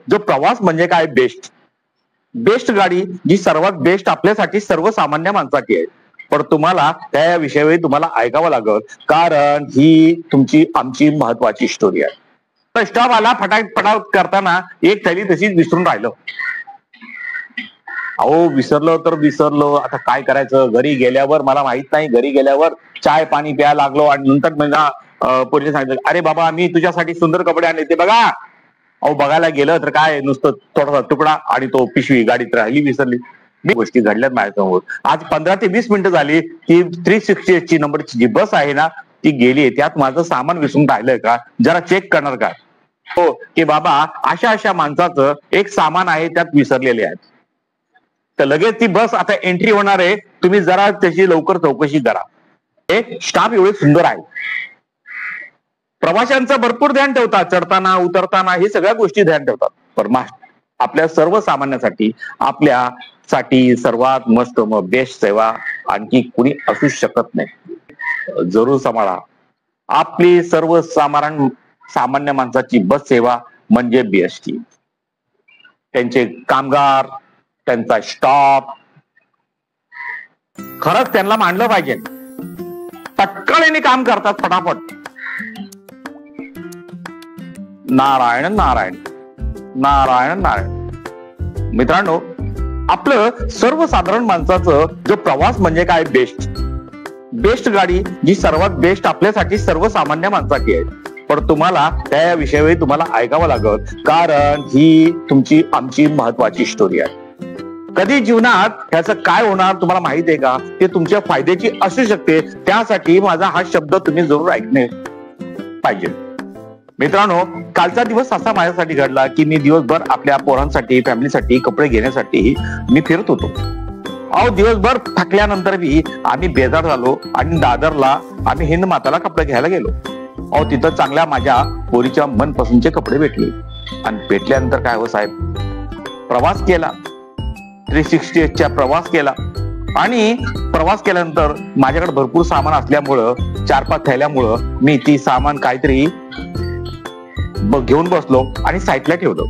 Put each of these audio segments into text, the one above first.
जो प्रवास म्हणजे काय बेस्ट बेस्ट गाडी जी सर्वात बेस्ट आपल्यासाठी सर्वसामान्य माणसाची आहे. पण तुम्हाला त्या विषयी तुम्हाला ऐकावं लागल, कारण ही तुमची आमची महत्वाची स्टोरी आहे. तर स्टॉप आला, फटाफट करताना एक थैली तशीच विसरून राहिलो. अहो विसरलो तर विसरलो, आता काय करायचं. घरी गेल्यावर मला माहित नाही, घरी गेल्यावर चाय पाणी प्यायला लागलो आणि नंतर मला पोलिसांनी सांगितलं, अरे बाबा मी तुझ्यासाठी सुंदर कपडे आणले ते बघा. अहो बघायला गेलं तर काय नुसतं थोडासा तुकडा आणि तो पिशवी गाडीत राहिली, विसरली. मी गोष्टी घडल्यात माझ्यासमोर. आज 15 ते 20 मिनिटं झाली ती 368 ची नंबरची जी बस आहे ना ती गेली. त्यात माझं सामान विसरून राहिलंय का, जरा चेक करणार का. हो की बाबा अशा अशा माणसाचं एक सामान आहे त्यात विसरलेले आहेत. तर लगेच ती बस आता एंट्री होणार आहे, तुम्ही जरा त्याची लवकर चौकशी करा. हे स्टाफ एवढे सुंदर आहे, प्रवाशांचं भरपूर ध्यान ठेवतात, चढताना उतरताना हे सगळ्या गोष्टी ध्यान ठेवतात. पण आपल्या सर्वसामान्यांसाठी आपल्यासाठी सर्वात मस्त बेस्ट सेवा आणखी कुणी असू शकत नाही. जरूर सांभाळा आपली सामान्य माणसाची बस सेवा म्हणजे बीएसटी. त्यांचे कामगार, त्यांचा स्टॉप खरंच त्यांना मानलं पाहिजे. तत्काळीने काम करतात फटाफट. नारायण नारायण नारायण नारायण. मित्रांनो, आपलं सर्वसाधारण माणसाचं जो प्रवास म्हणजे काय बेस्ट गाडी जी सर्वात बेस्ट आपल्यासाठी सर्वसामान्य माणसाची आहे. पण तुम्हाला त्या विषयी तुम्हाला ऐकावं लागल, कारण ही तुमची आमची महत्वाची स्टोरी आहे. कधी जीवनात ह्याचं काय होणार तुम्हाला माहित आहे का, ते तुमच्या फायद्याची असू शकते. त्यासाठी माझा हा शब्द तुम्ही जरूर ऐकणे पाहिजे. मित्रांनो, कालचा दिवस असा माझ्यासाठी घडला की मी दिवसभर आपल्या पोरांसाठी फॅमिलीसाठी कपडे घेण्यासाठी मी फिरत होतो. अहो दिवसभर थकल्यानंतर आम्ही बेजार झालो आणि दादरला आम्ही हिंद माताला कपडे घ्यायला गेलो. अहो तिथं चांगल्या माझ्या पोरीच्या मनपसंतचे कपडे भेटले. आणि भेटल्यानंतर काय हो साहेब, प्रवास केला, 368 चा प्रवास केला. आणि प्रवास केल्यानंतर माझ्याकडे भरपूर सामान असल्यामुळं 4-5 थैल्यामुळं मी ती सामान काहीतरी घेऊन बसलो आणि साईडला ठेवलं.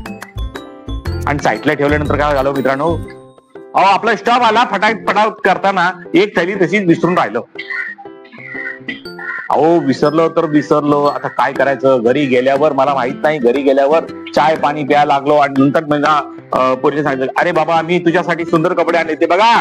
आणि साईडला ठेवल्यानंतर काय झालं मित्रांनो, अहो आपला स्टॉप आला, फटाफट करताना एक थैली तशीच विसरून राहिलो. अहो विसरलो तर विसरलो, आता काय करायचं. घरी गेल्यावर मला माहित नाही, घरी गेल्यावर चाय पाणी प्यायला लागलो आणि नंतर मला पोलिसांनी सांगितलं, अरे बाबा मी तुझ्यासाठी सुंदर कपडे आणले ते बघा.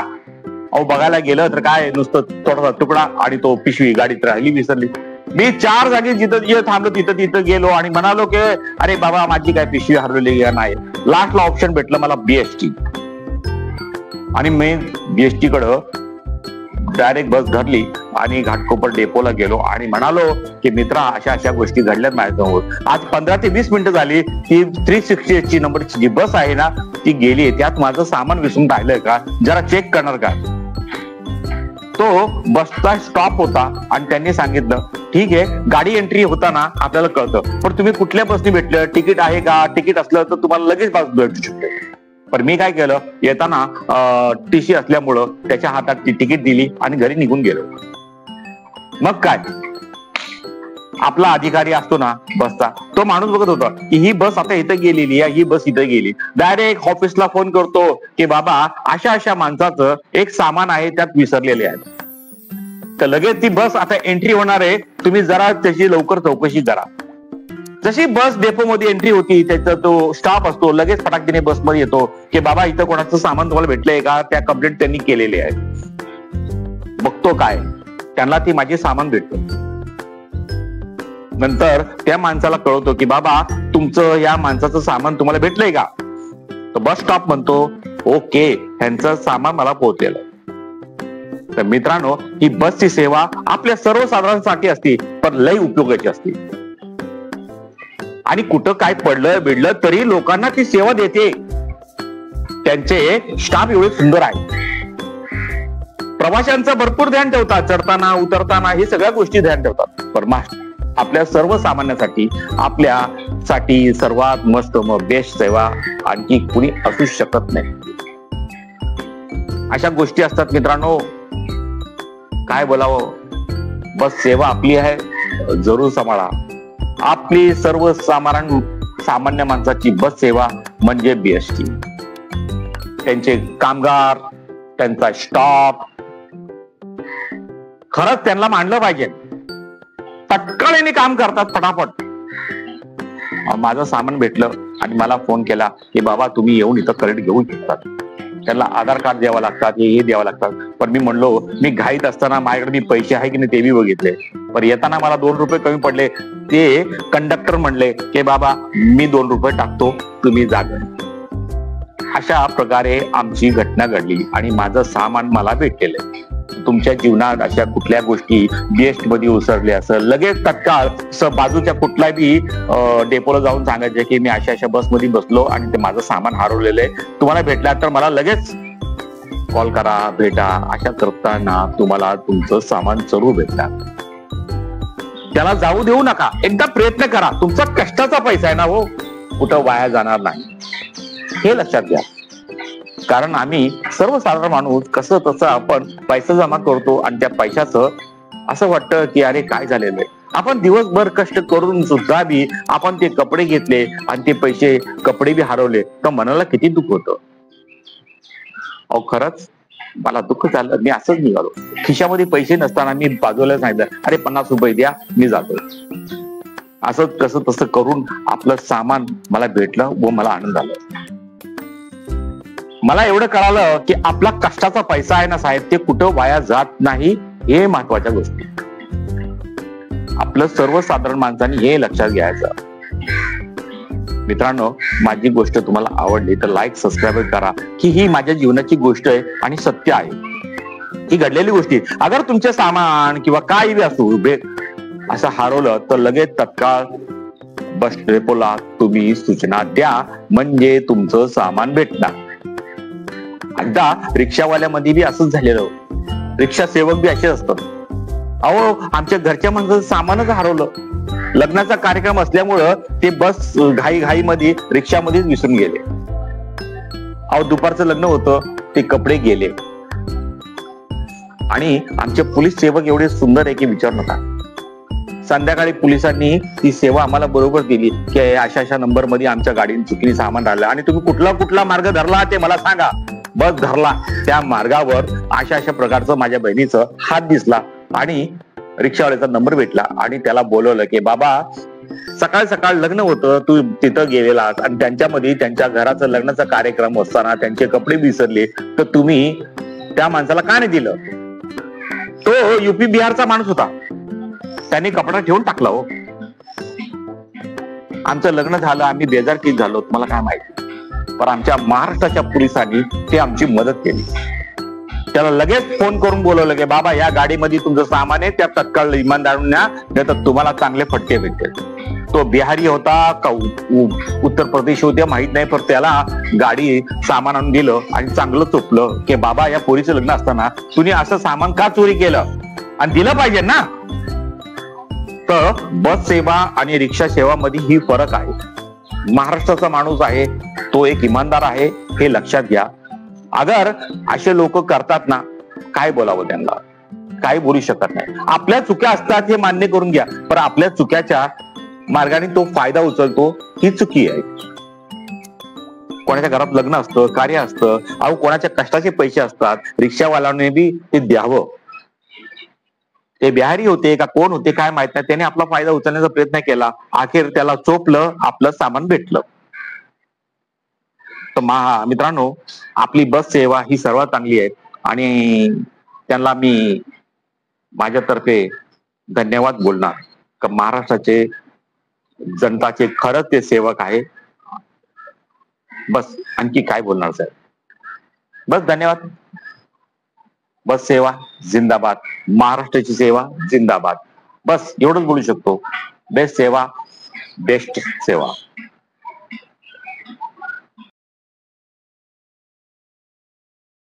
अहो बघायला गेलं तर काय नुसतं थोडासा तुकडा आणि तो पिशवी गाडीत राहिली, विसरली. मी 4 जागी जिथं थांबलो तिथं गेलो आणि म्हणालो की अरे बाबा माझी काय पिशवी हरवलेली नाही. लास्टला ऑप्शन भेटलं मला बीएसटी. आणि मी बीएसटी कडं डायरेक्ट बस धरली आणि घाटकोपर डेपोला गेलो आणि म्हणालो की मित्रा अशा अशा गोष्टी घडल्यात माझ्यासमोर. आज 15 ते 20 मिनिटं झाली ती 368 ची नंबरची जी बस आहे ना ती गेली. त्यात माझं सामान विसरून राहिलंय का, जरा चेक करणार का. तो बसचा स्टॉप होता आणि त्यांनी सांगितलं ठीक आहे, गाडी एंट्री होताना आपल्याला कळतं, पण तुम्ही कुठल्या बसने भेटलं, तिकीट आहे का, तिकीट असलं तर तुम्हाला लगेच बस भेटू शकते. पण मी काय केलं, येताना टीसी असल्यामुळं त्याच्या हातात ती तिकीट दिली आणि घरी निघून गेलो. मग काय, आपला अधिकारी असतो ना बसचा, तो माणूस बघत होता की ही बस आता इथं गेलेली आहे, ही बस इथं गेली. डायरेक्ट ऑफिसला फोन करतो की बाबा अशा अशा माणसाचं एक सामान आहे त्यात विसरलेले आहे. तर लगेच ती बस आता एंट्री होणार आहे, तुम्ही जरा त्याची लवकर चौकशी करा. जशी बस डेपो मध्ये एंट्री होती, त्याचा तो स्टाफ असतो लगेच फटाकतीने बसमध्ये येतो की बाबा इथं कोणाचं सामान तुम्हाला भेटलंय का, त्या कंप्लेंट त्यांनी केलेली आहे. बघतो काय, त्यांना ती माझे सामान भेटतो. नंतर त्या माणसाला कळवतो की बाबा तुमचं या माणसाचं सामान तुम्हाला भेटलंय का. तर बस स्टॉप म्हणतो ओके, ह्यांचं सामान मला पोहोचलेलं. तर मित्रांनो, ही बसची सेवा आपल्या सर्वसाधारणसाठी असते, पण लय उपयोगाची असते. आणि कुठं काय पडलं बिडलं तरी लोकांना ती सेवा देते. त्यांचे स्टाफ एवढे सुंदर आहे, प्रवाशांचं भरपूर ध्यान ठेवतात, चढताना उतरताना हे सगळ्या गोष्टी ध्यान ठेवतात. पण आपल्या सर्वसामान्यांसाठी आपल्यासाठी सर्वात मस्त बेस्ट सेवा आणखी कुणी असू शकत नाही. अशा गोष्टी असतात मित्रांनो, काय बोलावं. बस सेवा आपली आहे, जरूर सांभाळा. आपली सामान्य माणसाची बस सेवा म्हणजे बीएसटी. त्यांचे कामगार, त्यांचा स्टॉप, खरंच त्यांना मानलं पाहिजे. तत्काळ काम करतात फटाफट. माझं सामान भेटलं आणि मला फोन केला की बाबा तुम्ही येऊन इथं क्रेडिट घेऊ शकतात. त्यांना आधार कार्ड द्यावं लागतात, हे द्यावं लागतात. पण मी म्हणलो, मी घाईत असताना माझ्याकडे मी पैसे आहे की नाही ते बी बघितले. पण येताना मला 2 रुपये कमी पडले. ते कंडक्टर म्हणले की बाबा मी 2 रुपये टाकतो, तुम्ही जा. अशा प्रकारे आमची घटना घडली आणि माझं सामान मला भेटलेलं. तुमच्या जीवनात अशा कुठल्या गोष्टी बीएसटी मध्ये उसरल्या असेल, लगेच तत्काळ बाजूच्या कुठल्याही डेपोला जाऊन सांगायचे की मी अशा बसमध्ये बसलो आणि ते माझं सामान हरवलेलं आहे, तुम्हाला भेटला तर मला लगेच कॉल करा, भेटा. अशा करताना तुम्हाला तुमचं सामान जरूर भेटणार. त्याला जाऊ देऊ नका. एकदा प्रयत्न करा. तुमचा कष्टाचा पैसा आहे ना, हो, कुठं वाया जाणार नाही, हे लक्षात घ्या. कारण आम्ही सर्वसाधारण माणूस कसं तसं आपण पैसा जमा करतो आणि त्या पैशाचं असं वाटतं की अरे काय झालेलं आहे. आपण दिवसभर कष्ट करून सुद्धा बी आपण ते कपडे घेतले आणि ते पैसे कपडे बी हरवले तर मनाला किती दुःख होतं. अहो खरंच मला दुःख झालं. मी असंच निघालो. खिशामध्ये पैसे नसताना मी बाजूला सांगितलं अरे 50 रुपये द्या, मी जातो. असं कसं तसं करून आपलं सामान मला भेटलं व मला आनंद झाला. मला एवढं कळालं की आपला कष्टाचा पैसा आहे ना साहेब, ते कुठं वाया जात नाही. हे महत्वाच्या गोष्टी आपलं सर्वसाधारण माणसांनी हे लक्षात घ्यायचं. मित्रांनो, माझी गोष्ट तुम्हाला आवडली तर लाईक सबस्क्राईब करा. की ही माझ्या जीवनाची गोष्ट आहे आणि सत्य आहे. ही घडलेली गोष्टी. अगर तुमचे सामान किंवा काही बी असू असं हरवलं तर लगेच तत्काळ बस डेपोला तुम्ही सूचना द्या, म्हणजे तुमचं सामान भेटणार. एकदा रिक्षावाल्यामध्ये बी असंच झालेलं. रिक्षा सेवक बी असे असतात. अहो आमच्या घरच्या माणसाचं सामानच हरवलं. लग्नाचा कार्यक्रम असल्यामुळं ते बस घाई मध्ये रिक्षामध्येच विसरून गेले. अहो दुपारचं लग्न होतं, ते कपडे गेले. आणि आमचे पोलीस सेवक एवढे सुंदर आहे की विचार नका. संध्याकाळी पोलिसांनी ती सेवा आम्हाला बरोबर दिली की अशा नंबर मध्ये आमच्या गाडीने चुकीने सामान राहिलं आणि तुम्ही कुठला मार्ग धरला ते मला सांगा. बस धरला. त्या मार्गावर अशा प्रकारचं माझ्या बहिणीचं हात दिसला आणि रिक्षावाल्याचा नंबर भेटला आणि त्याला बोलवलं की बाबा सकाळ लग्न होतं, तू तिथं गेलेला आणि त्यांच्यामध्ये त्यांच्या घराचं लग्नाचा कार्यक्रम असताना त्यांचे कपडे विसरले, तर तुम्ही त्या माणसाला का नाही दिलं? तो युपी बिहारचा माणूस होता. त्यांनी कपडा ठेवून टाकला. हो, आमचं लग्न झालं, आम्ही बेजारकीत झालो, तुम्हाला काय माहिती. पण आमच्या महाराष्ट्राच्या पोलिसांनी ते आमची मदत केली. त्याला लगेच फोन करून बोलवलं की बाबा या गाडीमध्ये तुमचं सामान आहे, त्या तत्काळ इमानदारून न्या, नाही तर तुम्हाला चांगले फटके भेटतील. तो बिहारी होता का उत्तर प्रदेश होते माहित नाही, पण त्याला गाडी सामान आणून दिलं आणि चांगलं चोपलं की बाबा या पोरीचं लग्न असताना तुम्ही असं सामान का चोरी केलं आणि दिलं पाहिजे ना. तर बस सेवा आणि रिक्षा सेवा मध्ये ही फरक आहे. महाराष्ट्राचा माणूस आहे, तो एक इमानदार आहे, हे लक्षात घ्या. अगर असे लोक करतात ना, काय बोलावं त्यांना, काय बोलू शकत नाही. आपल्या चुक्या असतात हे मान्य करून घ्या, पण आपल्या चुक्याच्या मार्गाने तो फायदा उचलतो, ही चुकी आहे. कोणाच्या घरात लग्न असतं, कार्य असतं, अहो कोणाच्या कष्टाचे पैसे असतात, रिक्षावाल्याने बी ते द्यावं. ते बिहारी होते का कोण होते काय माहित नाही, त्याने आपला फायदा उचलण्याचा प्रयत्न केला, अखेर त्याला चोपलं, आपलं सामान भेटलं. तर मित्रांनो, आपली बस सेवा ही सर्वात चांगली आहे आणि त्यांना मी माझ्यातर्फे धन्यवाद बोलणार. का महाराष्ट्राचे जनताचे खरंच ते सेवक आहे. बस आणखी काय बोलणार साहेब. बस धन्यवाद. बस सेवा जिंदाबाद, महाराष्ट्राची सेवा जिंदाबाद. बस एवढंच बोलू शकतो. बेस्ट सेवा, बेस्ट सेवा.